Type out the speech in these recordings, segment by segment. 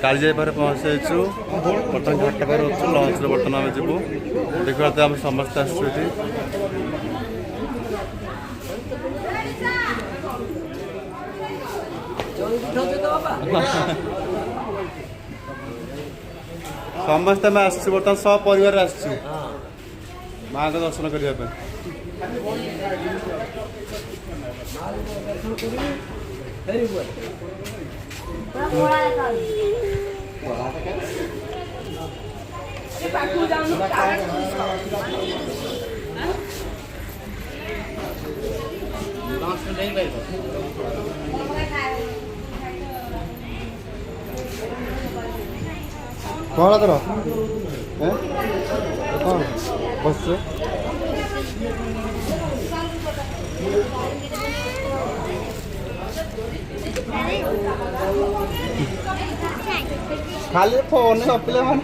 कालीजाई पारे पहुँचु बर्तमान घाट पारे अच्छु लंच बर्तमान आम जीवु देखा आम समस्त आसुटी समस्त आम आस बर्तमान सब परिवार आसु माँ को दर्शन करने कौन तर कौन बस खाली फोन अपने मान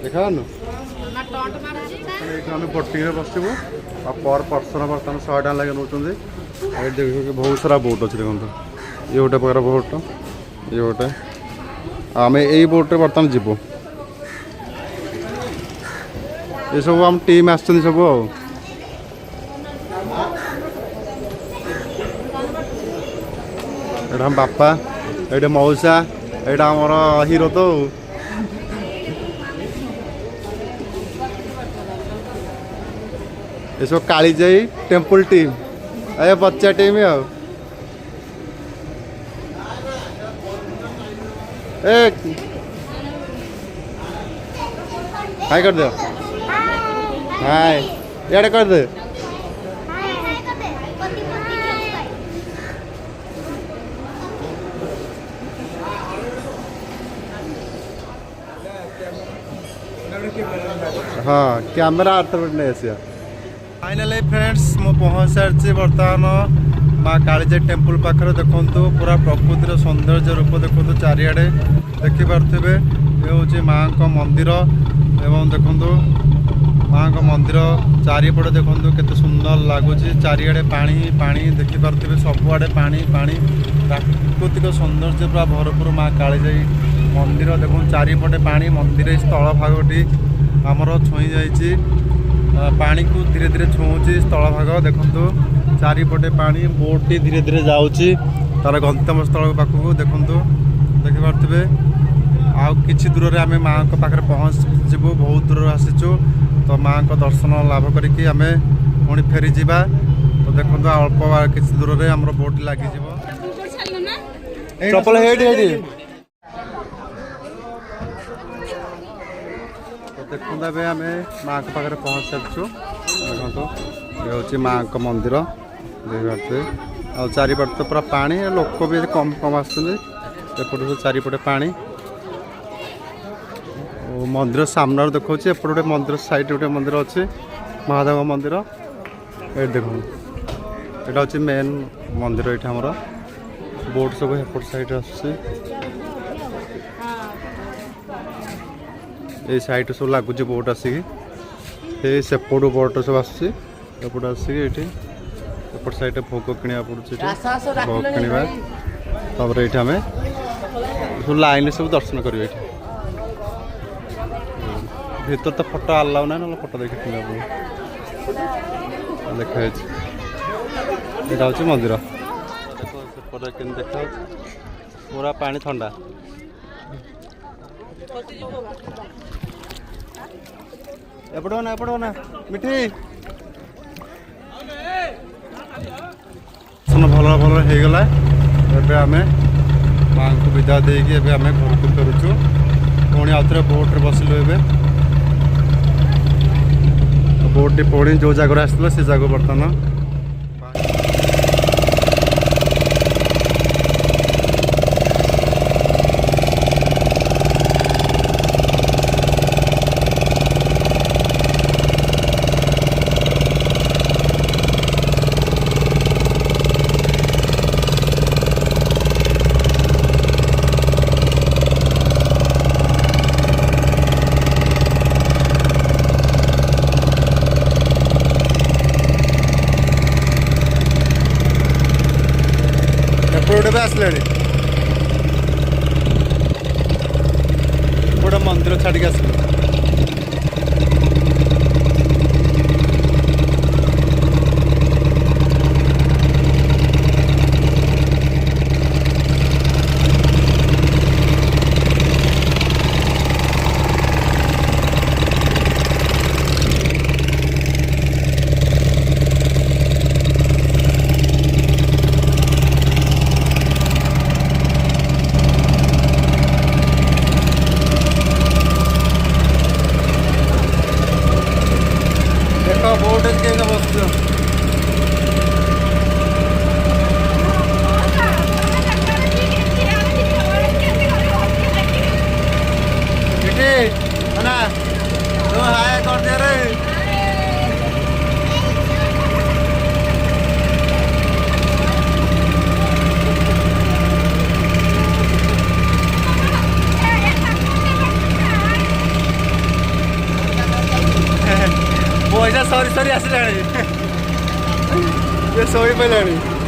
देखा आम बोटिंग बसबू पर पर्सन बर्तमान 100 टका लगे नौ देख बहुत सारा बोट अच्छे देखो ये गोटे प्रकार बोट ये गोटे आम यही बोट्रे बर्तमान जीवु ये सब आम टीम आस सब एटा हम बापा ये मौसा यहाँ आमर हिरो तो ये सब कालीजाई टेम्पल टीम अरे बच्चा टीम है हाय कर दो हाय यार कर दे हाँ कैमेरा अर्थ नहीं आसिया फाइनली फ्रेंड्स मु पहुँच सारी बर्तमान माँ कालीजाई टेम्पल पाखे देखु पूरा प्रकृतिर सौंदर्य रूप देखो चारिआडे देखिपे ये हूँ माँ का मंदिर एवं देखु माँ का मंदिर चारिपटे देखु केते सुंदर लगुच चारिआडे पानी पानी देखिपे सबुआडे पानी पानी प्राकृतिक सौंदर्य पूरा भरपूर माँ कालीजाई मंदिर देखो चारिपटे पानी मंदिर स्थल भागटी आमर छुई जाइए पानी को धीरे धीरे छुँची स्थल भाग देखु चारिपटे पानी बोटी धीरे धीरे जाऊँगी तार गंतव्य स्थल पाखक देखु देखिपे आउ कि दूर आम माँ को पाखे पहुँचू बहुत दूर आसीचु तो माँ को दर्शन लाभ करके आम पुणी फेरी जावा तो देखो अल्प कि दूर आम बोट लगी चपल तो देखो आम माँ को पाखे पहुँच सारी देखो ये हूँ माँ का मंदिर देखिए आ चारिपटे तो पूरा पानी लोक भी कम कम आसपटे चारिपटे पानी मंदिर सामने देखा एपटे गोटे मंदिर साइड गोटे मंदिर अच्छे महादेव मंदिर ये देखो यहाँ हूँ मेन मंदिर ये आमर बोट सब एपट साइड आईड सब लगुच बोट आसिकी सेपटू बोट सब आसपट आसिकी एपट साइड भोग किणा पड़ा भोग किणवा तापर ये आम सब लाइन सब दर्शन करें भीतर तो फोटो आलाउ ना ना फोटो देखी देखा यहाँ हूँ मंदिर देखा पूरा पानी ठंडा एपट ना मिठी भल भल होगला एवं आम माँ को विदा देकी आम घर को फेरुचु पुणी आउ थे बोट्रे बसिलु एवं बोटी पुणी जो जगह आसला से जगह बर्तमान आसले गोटे मंदिर छाड़ी आसलु बोट के बस ना तुम हाय कर दे रे पैसा सरी सरी आस ये शोई पे